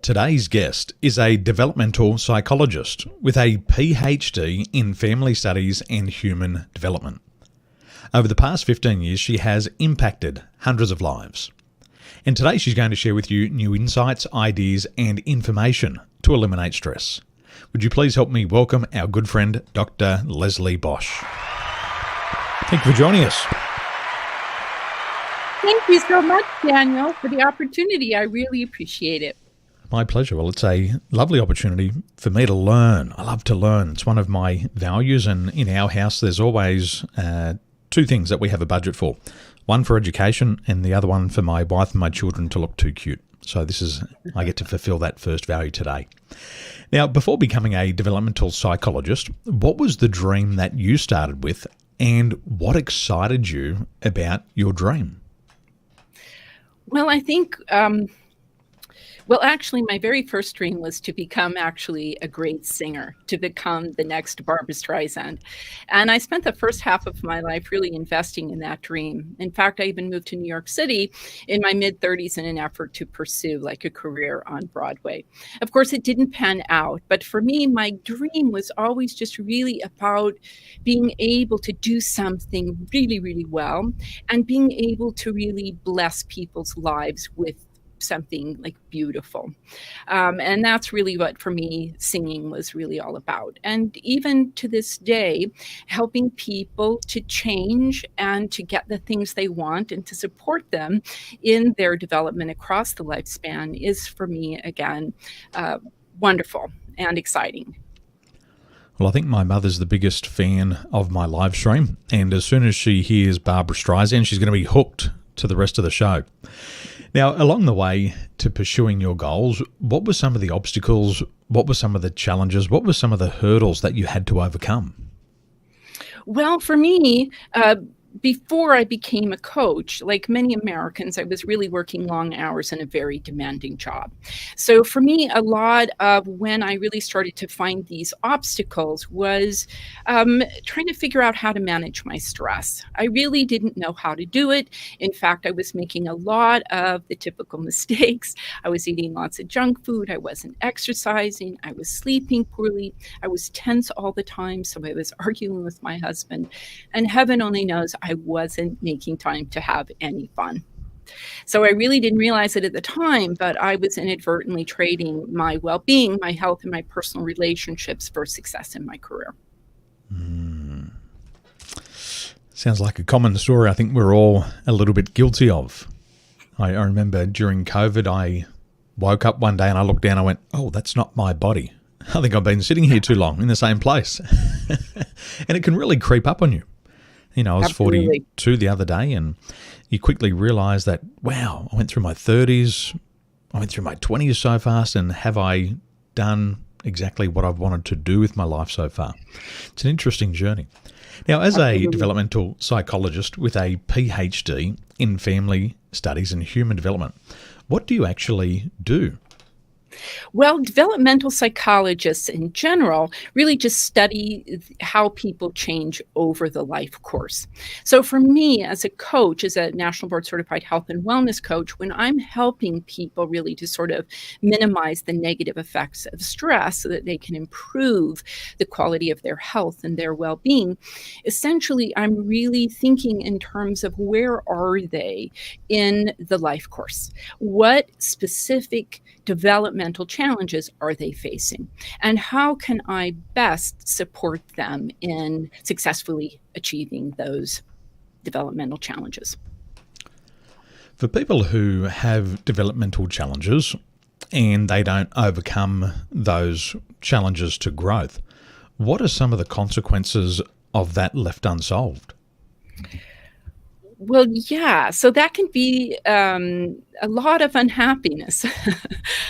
Today's guest is a developmental psychologist with a PhD in family studies and human development. Over the past 15 years, she has impacted hundreds of lives. And today she's going to share with you new insights, ideas, and information to eliminate stress. Would you please help me welcome our good friend, Dr. Leslie Bosch. Thank you for joining us. Thank you so much, Daniel, for the opportunity. I really appreciate it. My pleasure. Well, it's a lovely opportunity for me to learn. I love to learn. It's one of my values, and in our house there's always two things that we have a budget for. One for education and the other one for my wife and my children to look too cute. So I get to fulfill that first value today. Now, before becoming a developmental psychologist, what was the dream that you started with, and what excited you about your dream? Well, I think, actually, my very first dream was to become actually a great singer, to become the next Barbra Streisand. And I spent the first half of my life really investing in that dream. In fact, I even moved to New York City in my mid-30s in an effort to pursue like a career on Broadway. Of course, it didn't pan out. But for me, my dream was always just really about being able to do something really, really well and being able to really bless people's lives with something like beautiful. And that's really what, for me, singing was really all about. And even to this day, helping people to change and to get the things they want and to support them in their development across the lifespan is, for me, again, wonderful and exciting. Well, I think my mother's the biggest fan of my live stream, and as soon as she hears Barbra Streisand, she's going to be hooked to the rest of the show. Now, along the way to pursuing your goals, what were some of the obstacles? What were some of the challenges? What were some of the hurdles that you had to overcome? Well, for me, before I became a coach, like many Americans, I was really working long hours in a very demanding job. So for me, a lot of when I really started to find these obstacles was trying to figure out how to manage my stress. I really didn't know how to do it. In fact, I was making a lot of the typical mistakes. I was eating lots of junk food. I wasn't exercising. I was sleeping poorly. I was tense all the time. So I was arguing with my husband. And heaven only knows I wasn't making time to have any fun. So I really didn't realize it at the time, but I was inadvertently trading my well-being, my health, and my personal relationships for success in my career. Sounds like a common story I think we're all a little bit guilty of. I remember during COVID, I woke up one day and I looked down and I went, oh, that's not my body. I think I've been sitting here too long in the same place. And it can really creep up on you. You know, I was Absolutely. 42 the other day, and you quickly realize that, wow, I went through my 30s, I went through my 20s so fast, and have I done exactly what I've wanted to do with my life so far? It's an interesting journey. Now, as a developmental psychologist with a PhD in family studies and human development, what do you actually do? Well, developmental psychologists in general really just study how people change over the life course. So for me, as a coach, as a National Board Certified Health and Wellness Coach, when I'm helping people really to sort of minimize the negative effects of stress so that they can improve the quality of their health and their well-being, essentially, I'm really thinking in terms of where are they in the life course? What specific developmental challenges are they facing? And how can I best support them in successfully achieving those developmental challenges? For people who have developmental challenges and they don't overcome those challenges to growth, what are some of the consequences of that left unsolved? Well, yeah. So that can be a lot of unhappiness.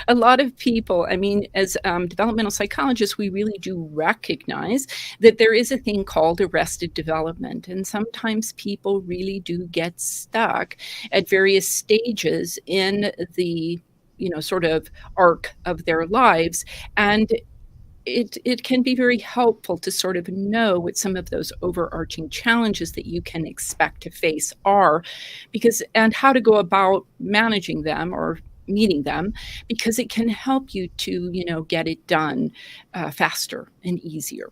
A lot of people, I mean, as developmental psychologists, we really do recognize that there is a thing called arrested development. And sometimes people really do get stuck at various stages in the, sort of arc of their lives. And it can be very helpful to sort of know what some of those overarching challenges that you can expect to face are, and how to go about managing them or meeting them, because it can help you to, get it done faster and easier.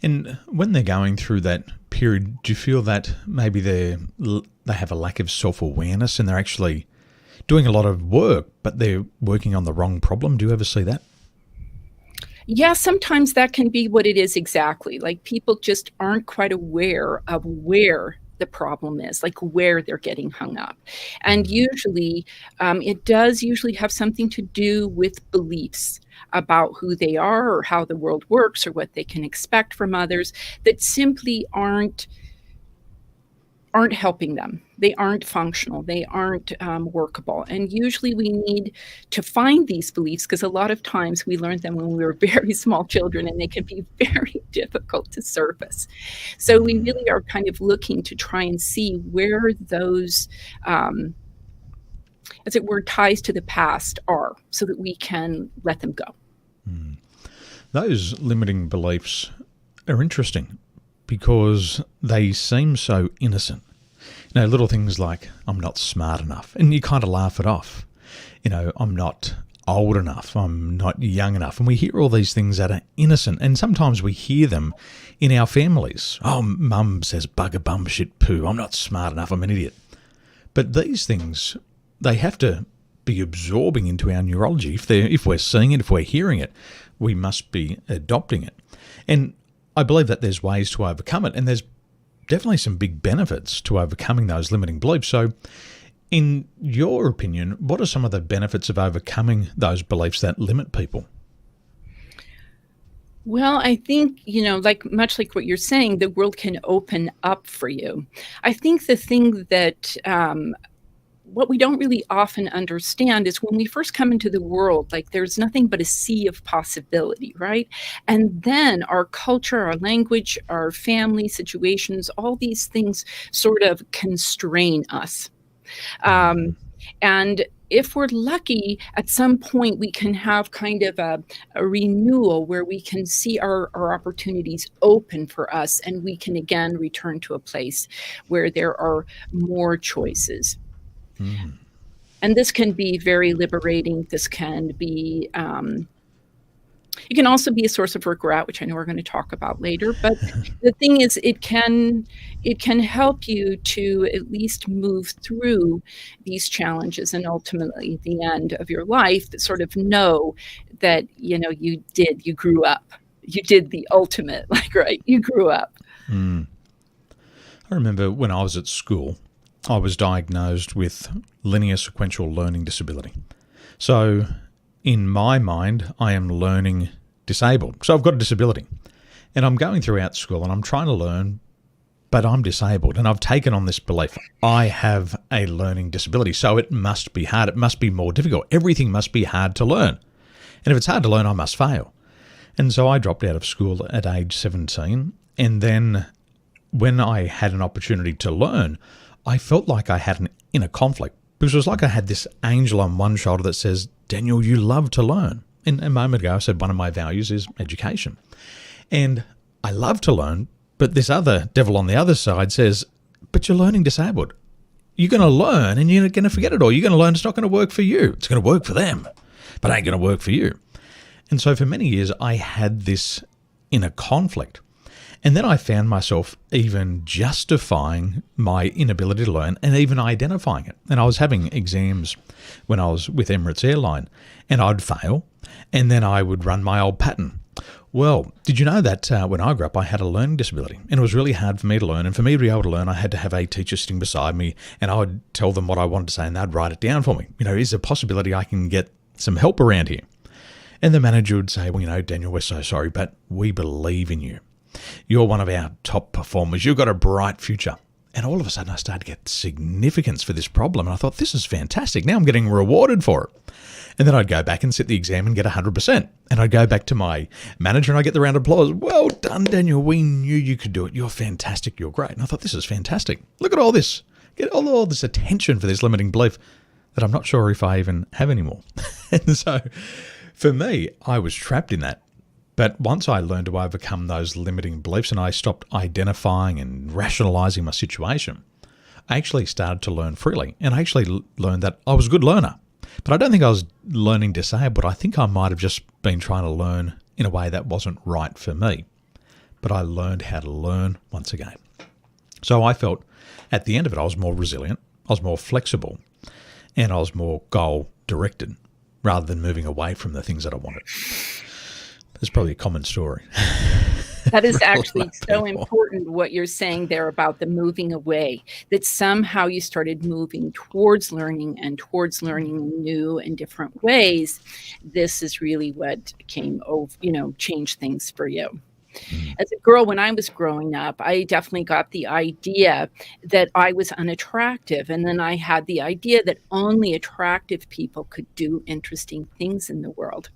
And when they're going through that period, do you feel that maybe they have a lack of self-awareness and they're actually doing a lot of work, but they're working on the wrong problem? Do you ever see that? Yeah, sometimes that can be what it is exactly. Like, people just aren't quite aware of where the problem is, like where they're getting hung up. And usually, it does usually have something to do with beliefs about who they are or how the world works or what they can expect from others that simply aren't helping them. They aren't functional. They aren't workable. And usually we need to find these beliefs, because a lot of times we learned them when we were very small children, and they can be very difficult to surface. So we really are kind of looking to try and see where those, as it were, ties to the past are, so that we can let them go. Those limiting beliefs are interesting because they seem so innocent. Little things like, I'm not smart enough, and you kind of laugh it off. I'm not old enough, I'm not young enough. And we hear all these things that are innocent, and sometimes we hear them in our families. Oh, mum says bugger bum shit poo, I'm not smart enough, I'm an idiot. But these things, they have to be absorbing into our neurology. If we're seeing it, if we're hearing it, we must be adopting it. And I believe that there's ways to overcome it, and there's definitely some big benefits to overcoming those limiting beliefs. So in your opinion, what are some of the benefits of overcoming those beliefs that limit people? Well, I think, much like what you're saying, the world can open up for you. I think the thing that what we don't really often understand is when we first come into the world, like, there's nothing but a sea of possibility, right? And then our culture, our language, our family situations, all these things sort of constrain us. And if we're lucky, at some point we can have kind of a renewal where we can see our opportunities open for us, and we can again return to a place where there are more choices. And this can be very liberating. This can be, it can also be a source of regret, which I know we're going to talk about later. But the thing is, it can help you to at least move through these challenges, and ultimately at the end of your life, that sort of know that, you grew up. You did the ultimate, right? You grew up. I remember when I was at school, I was diagnosed with linear sequential learning disability. So in my mind, I am learning disabled. So I've got a disability, and I'm going throughout school and I'm trying to learn, but I'm disabled. And I've taken on this belief, I have a learning disability, so it must be hard. It must be more difficult. Everything must be hard to learn. And if it's hard to learn, I must fail. And so I dropped out of school at age 17. And then when I had an opportunity to learn, I felt like I had an inner conflict, because it was like I had this angel on one shoulder that says, Daniel, you love to learn. And a moment ago, I said one of my values is education. And I love to learn, but this other devil on the other side says, but you're learning disabled. You're going to learn and you're going to forget it all. You're going to learn, it's not going to work for you. It's going to work for them, but it ain't going to work for you. And so for many years, I had this inner conflict. And then I found myself even justifying my inability to learn and even identifying it. And I was having exams when I was with Emirates Airline, and I'd fail, and then I would run my old pattern. Well, did you know that when I grew up, I had a learning disability, and it was really hard for me to learn. And for me to be able to learn, I had to have a teacher sitting beside me, and I would tell them what I wanted to say, and they'd write it down for me. Is there a possibility I can get some help around here? And the manager would say, well, Daniel, we're so sorry, but we believe in you. You're one of our top performers. You've got a bright future. And all of a sudden I started to get significance for this problem. And I thought, this is fantastic. Now I'm getting rewarded for it. And then I'd go back and sit the exam and get 100%. And I'd go back to my manager and I'd get the round of applause. Well done, Daniel. We knew you could do it. You're fantastic. You're great. And I thought, this is fantastic. Look at all this. Get all this attention for this limiting belief that I'm not sure if I even have anymore. And so for me, I was trapped in that. But once I learned to overcome those limiting beliefs and I stopped identifying and rationalizing my situation, I actually started to learn freely, and I actually learned that I was a good learner. But I don't think I was learning disabled. I think I might have just been trying to learn in a way that wasn't right for me. But I learned how to learn once again. So I felt at the end of it, I was more resilient, I was more flexible, and I was more goal-directed rather than moving away from the things that I wanted. That's probably a common story. That is actually so important what you're saying there about the moving away, that somehow you started moving towards learning and towards learning in new and different ways. This is really what came over, changed things for you. As a girl, when I was growing up, I definitely got the idea that I was unattractive. And then I had the idea that only attractive people could do interesting things in the world.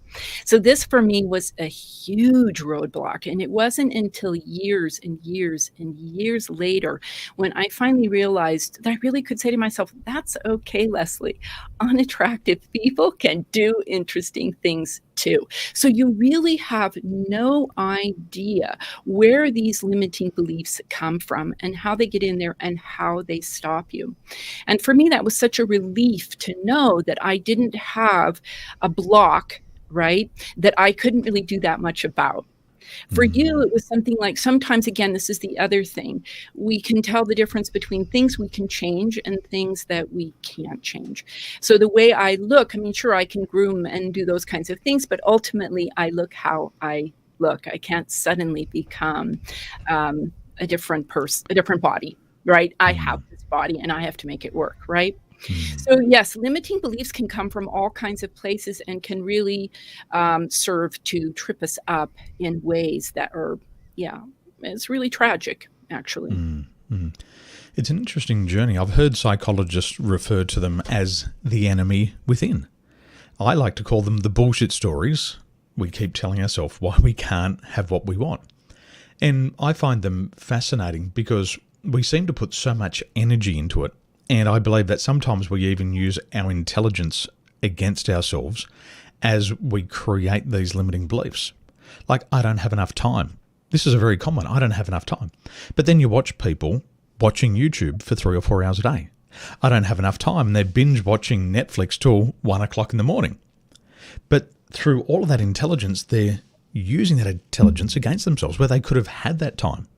So this for me was a huge roadblock. And it wasn't until years and years and years later when I finally realized that I really could say to myself, that's okay, Leslie. Unattractive people can do interesting things too. So you really have no idea where these limiting beliefs come from and how they get in there and how they stop you. And for me, that was such a relief to know that I didn't have a block, right, that I couldn't really do that much about. For you, it was something like, sometimes, again, this is the other thing. We can tell the difference between things we can change and things that we can't change. So the way I look, I mean, sure, I can groom and do those kinds of things, but ultimately I look how I look. I can't suddenly become a different person, a different body, right? I have this body and I have to make it work, right? So yes, limiting beliefs can come from all kinds of places and can really serve to trip us up in ways that are, it's really tragic, actually. It's an interesting journey. I've heard psychologists refer to them as the enemy within. I like to call them the bullshit stories we keep telling ourselves why we can't have what we want. And I find them fascinating because we seem to put so much energy into it. And I believe that sometimes we even use our intelligence against ourselves as we create these limiting beliefs. Like, I don't have enough time. This is a very common, I don't have enough time. But then you watch people watching YouTube for 3 or 4 hours a day. I don't have enough time. And they're binge watching Netflix till 1 o'clock in the morning. But through all of that intelligence, they're using that intelligence against themselves where they could have had that time.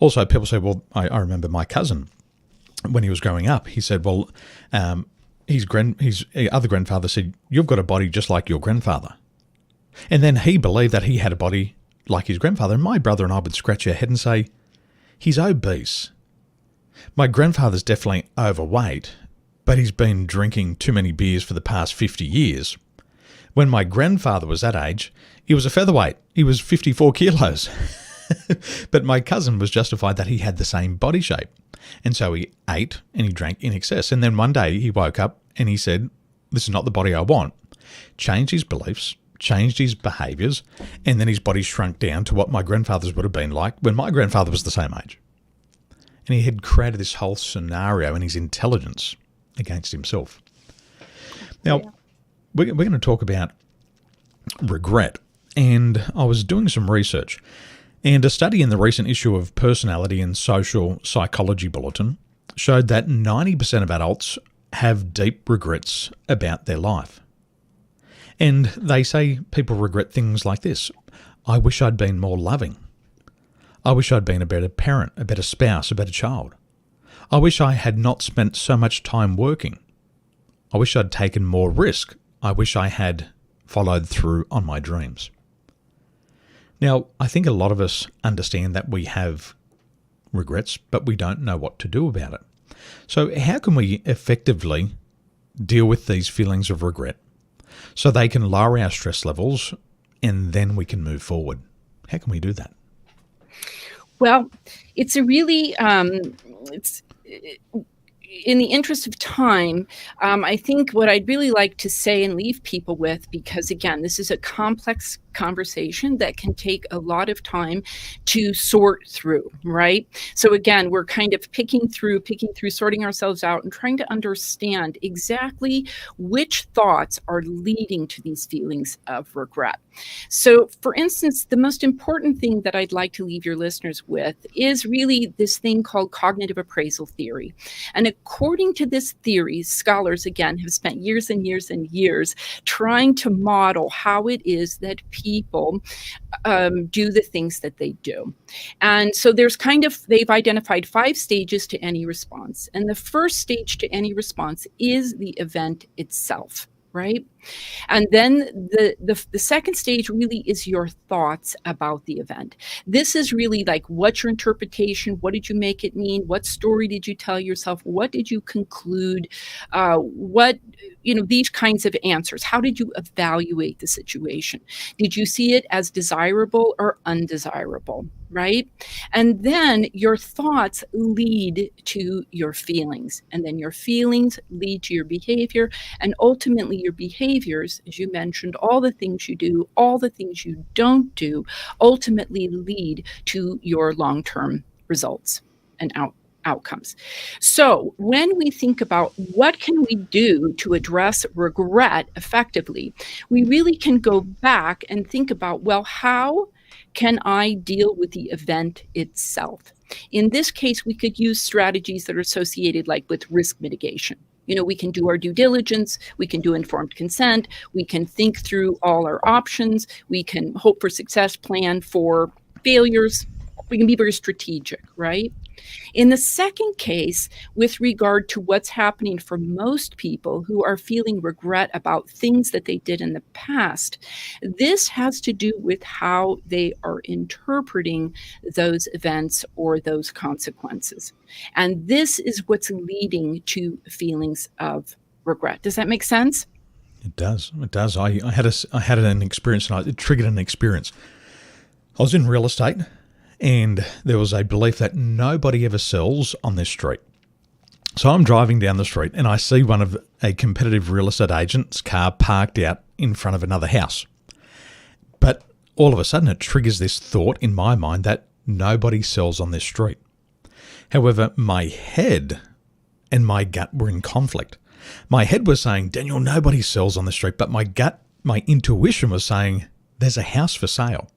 Also, people say, well, I remember my cousin, when he was growing up, he said, well, his other grandfather said, you've got a body just like your grandfather. And then he believed that he had a body like his grandfather. And my brother and I would scratch our head and say, he's obese. My grandfather's definitely overweight, but he's been drinking too many beers for the past 50 years. When my grandfather was that age, he was a featherweight. He was 54 kilos. But my cousin was justified that he had the same body shape. And so he ate and he drank in excess. And then one day he woke up and he said, this is not the body I want. Changed his beliefs, changed his behaviours, and then his body shrunk down to what my grandfather's would have been like when my grandfather was the same age. And he had created this whole scenario in his intelligence against himself. Now, we're going to talk about regret. And I was doing some research. And a study in the recent issue of Personality and Social Psychology Bulletin showed that 90% of adults have deep regrets about their life. And they say people regret things like this. I wish I'd been more loving. I wish I'd been a better parent, a better spouse, a better child. I wish I had not spent so much time working. I wish I'd taken more risk. I wish I had followed through on my dreams. Now, I think a lot of us understand that we have regrets, but we don't know what to do about it. So how can we effectively deal with these feelings of regret so they can lower our stress levels and then we can move forward? How can we do that? Well, it's a really, in the interest of time, I think what I'd really like to say and leave people with, because again, this is a complex conversation that can take a lot of time to sort through, right? So again, we're kind of picking through, sorting ourselves out and trying to understand exactly which thoughts are leading to these feelings of regret. So for instance, the most important thing that I'd like to leave your listeners with is really this thing called cognitive appraisal theory. And according to this theory, scholars, again, have spent years and years and years trying to model how it is that people do the things that they do. And so they've identified 5 stages to any response. And the first stage to any response is the event itself, right? And then the second stage really is your thoughts about the event. This is really like, what's your interpretation? What did you make it mean? What story did you tell yourself? What did you conclude? These kinds of answers. How did you evaluate the situation? Did you see it as desirable or undesirable? Right? And then your thoughts lead to your feelings, and then your feelings lead to your behavior, and ultimately your behaviors, as you mentioned, all the things you do, all the things you don't do, ultimately lead to your long-term results and outcomes. So when we think about what can we do to address regret effectively, we really can go back and think about, well, how can I deal with the event itself? In this case, we could use strategies that are associated like with risk mitigation. We can do our due diligence, we can do informed consent, we can think through all our options, we can hope for success, plan for failures, we can be very strategic, right? In the second case, with regard to what's happening for most people who are feeling regret about things that they did in the past, this has to do with how they are interpreting those events or those consequences. And this is what's leading to feelings of regret. Does that make sense? It does. It does. I had an experience, and it triggered an experience. I was in real estate, and there was a belief that nobody ever sells on this street. So I'm driving down the street and I see one of a competitive real estate agent's car parked out in front of another house. But all of a sudden it triggers this thought in my mind that nobody sells on this street. However, my head and my gut were in conflict. My head was saying, Daniel, nobody sells on the street. But my gut, my intuition was saying, there's a house for sale.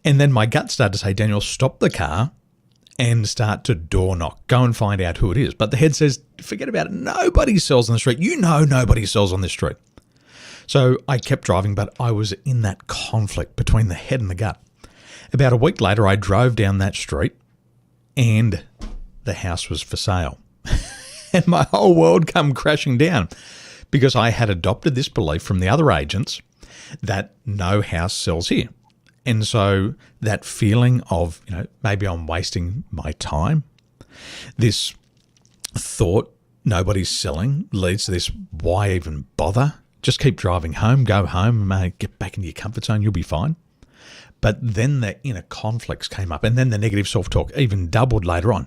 And then my gut started to say, Daniel, stop the car and start to door knock. Go and find out who it is. But the head says, forget about it. Nobody sells on the street. Nobody sells on this street. So I kept driving, but I was in that conflict between the head and the gut. About a week later, I drove down that street and the house was for sale. And my whole world come crashing down because I had adopted this belief from the other agents that no house sells here. And so that feeling of, maybe I'm wasting my time, this thought nobody's selling leads to this, why even bother? Just keep driving home, go home, get back into your comfort zone, you'll be fine. But then the inner conflicts came up, and then the negative self-talk even doubled later on.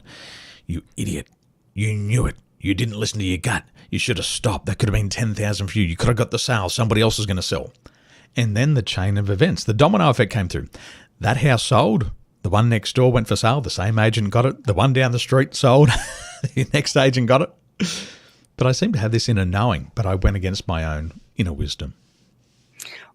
You idiot, you knew it. You didn't listen to your gut. You should have stopped. That could have been 10,000 for you. You could have got the sale. Somebody else is going to sell. And then the chain of events, the domino effect came through. That house sold. The one next door went for sale. The same agent got it. The one down the street sold. The next agent got it. But I seem to have this inner knowing, but I went against my own inner wisdom.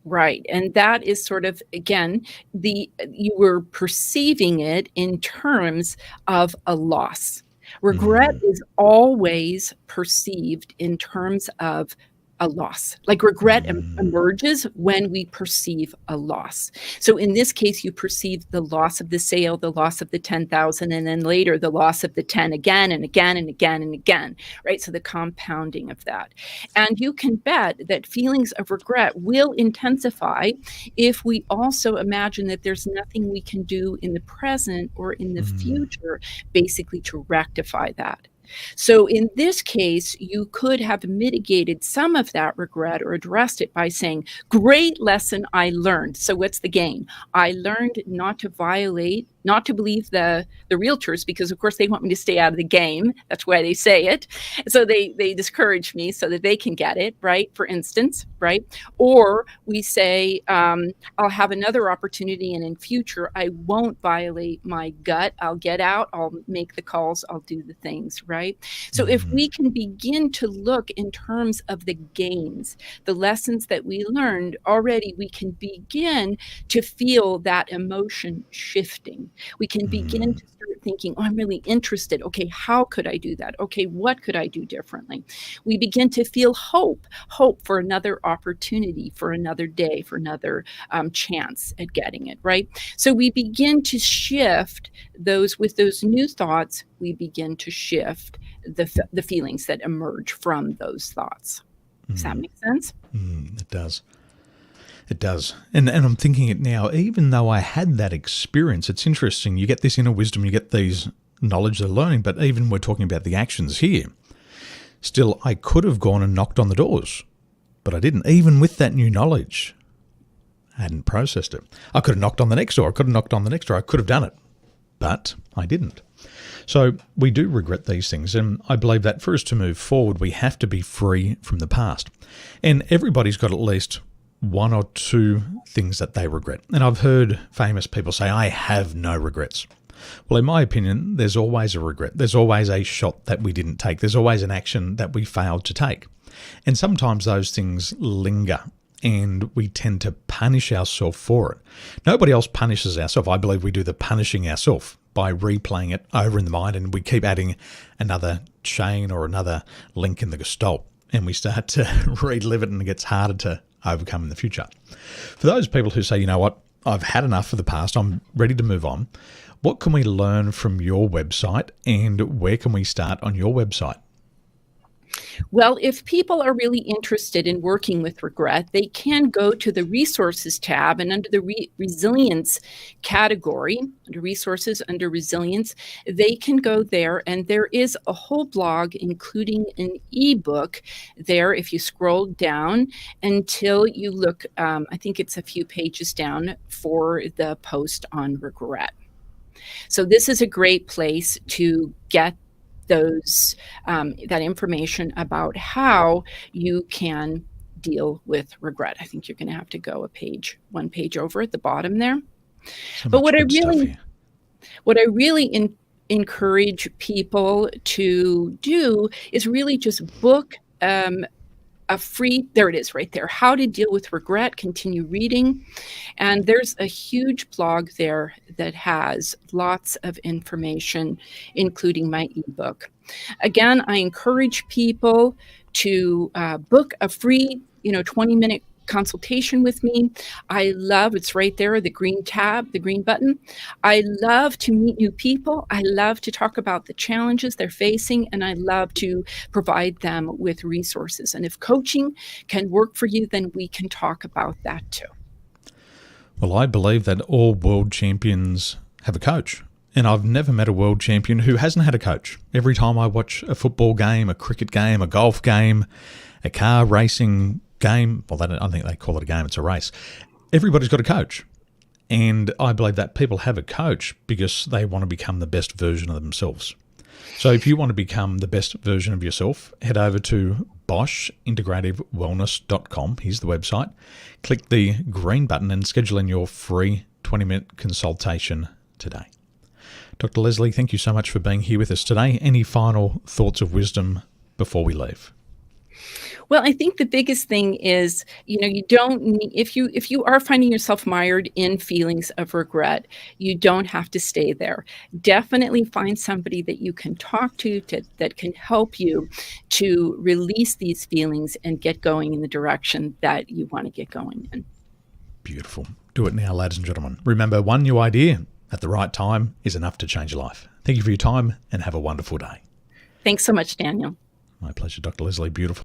Right. And that is sort of, again, you were perceiving it in terms of a loss. Regret is always perceived in terms of a loss. Like regret emerges when we perceive a loss. So in this case, you perceive the loss of the sale, the loss of the 10,000, and then later the loss of the 10 again and again and again and again, right? So the compounding of that. And you can bet that feelings of regret will intensify if we also imagine that there's nothing we can do in the present or in the future, basically to rectify that. So in this case, you could have mitigated some of that regret or addressed it by saying, great lesson I learned. So what's the gain? I learned not to violate not to believe the realtors, because of course they want me to stay out of the game. That's why they say it. So they discourage me so that they can get it, right? For instance, right? Or we say, I'll have another opportunity, and in future, I won't violate my gut. I'll get out, I'll make the calls, I'll do the things, right? So if we can begin to look in terms of the gains, the lessons that we learned already, we can begin to feel that emotion shifting. We can begin to start thinking, oh, I'm really interested. Okay, how could I do that? Okay, what could I do differently? We begin to feel hope for another opportunity, for another day, for another chance at getting it, right? So we begin to shift with those new thoughts, we begin to shift the feelings that emerge from those thoughts. Does that make sense? It does. It does. And I'm thinking it now, even though I had that experience, it's interesting. You get this inner wisdom, you get these knowledge of learning, but even we're talking about the actions here. Still, I could have gone and knocked on the doors, but I didn't. Even with that new knowledge, I hadn't processed it. I could have knocked on the next door. I could have knocked on the next door. I could have done it, but I didn't. So we do regret these things, and I believe that for us to move forward, we have to be free from the past. And everybody's got at least one or two things that they regret. And I've heard famous people say, I have no regrets. Well, in my opinion, there's always a regret. There's always a shot that we didn't take. There's always an action that we failed to take. And sometimes those things linger, and we tend to punish ourselves for it. Nobody else punishes ourselves. I believe we do the punishing ourselves by replaying it over in the mind, and we keep adding another chain or another link in the gestalt, and we start to relive it, and it gets harder to overcome in the future. For those people who say, you know what, I've had enough of the past, I'm ready to move on, what can we learn from your website, and where can we start on your website? Well, if people are really interested in working with regret, they can go to the resources tab, and under the resilience category, under resources, under resilience, they can go there, and there is a whole blog, including an ebook there if you scroll down until you look, I think it's a few pages down, for the post on regret. So this is a great place to get that information about how you can deal with regret. I think you're going to have to go one page over at the bottom there. But what I really encourage people to do is really just book a free, there it is right there, How to Deal with Regret, continue reading. And there's a huge blog there that has lots of information, including my ebook. Again, I encourage people to book a free, 20-minute consultation with me. I love, it's right there, the green tab, the green button. I love to meet new people. I love to talk about the challenges they're facing, and I love to provide them with resources. And if coaching can work for you, then we can talk about that too. Well, I believe that all world champions have a coach. And I've never met a world champion who hasn't had a coach. Every time I watch a football game, a cricket game, a golf game, a car racing game, well, I don't think they call it a game, it's a race. Everybody's got a coach. And I believe that people have a coach because they want to become the best version of themselves. So if you want to become the best version of yourself, head over to boschintegrativewellness.com. Here's the website. Click the green button and schedule in your free 20-minute consultation today. Dr. Leslie, thank you so much for being here with us today. Any final thoughts of wisdom before we leave? Well, I think the biggest thing is, you don't need, if you are finding yourself mired in feelings of regret, you don't have to stay there. Definitely find somebody that you can talk to that can help you to release these feelings and get going in the direction that you want to get going in. Beautiful. Do it now, ladies and gentlemen. Remember, one new idea at the right time is enough to change your life. Thank you for your time and have a wonderful day. Thanks so much, Daniel. My pleasure, Dr. Leslie. Beautiful.